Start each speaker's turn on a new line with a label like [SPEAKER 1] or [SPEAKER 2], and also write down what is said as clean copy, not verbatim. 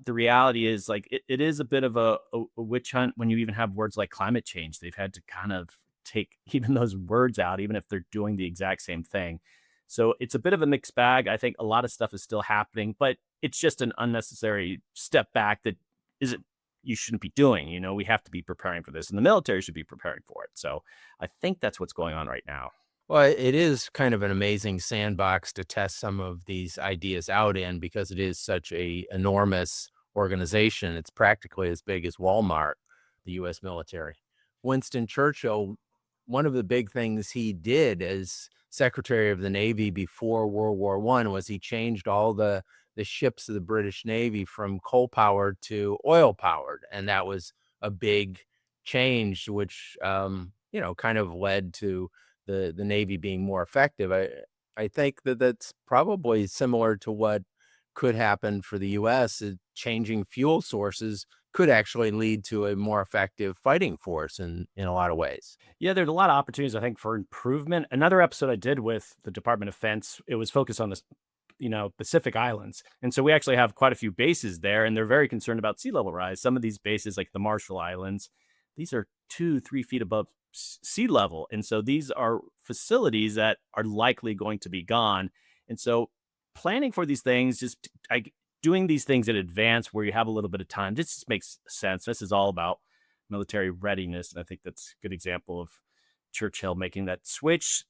[SPEAKER 1] the reality is like it is a bit of a witch hunt when you even have words like climate change. They've had to kind of take even those words out, even if they're doing the exact same thing. So it's a bit of a mixed bag. I think a lot of stuff is still happening, but it's just an unnecessary step back that isn't you shouldn't be doing. We have to be preparing for this, and the military should be preparing for it. So I think that's what's going on right now.
[SPEAKER 2] Well, it is kind of an amazing sandbox to test some of these ideas out in because it is such a enormous organization. It's practically as big as Walmart, the US military. Winston Churchill, one of the big things he did as Secretary of the Navy before World War I was he changed all the ships of the British Navy from coal powered to oil powered. And that was a big change, which kind of led to the Navy being more effective. I think that that's probably similar to what could happen for the US. Changing fuel sources could actually lead to a more effective fighting force in a lot of ways.
[SPEAKER 1] Yeah, there's a lot of opportunities, I think, for improvement. Another episode I did with the Department of Defense, it was focused on this, Pacific Islands. And so we actually have quite a few bases there, and they're very concerned about sea level rise. Some of these bases, like the Marshall Islands, these are 2, 3 feet above sea level. And so these are facilities that are likely going to be gone. And so planning for these things, doing these things in advance where you have a little bit of time, this just makes sense. This is all about military readiness. And I think that's a good example of Churchill making that switch.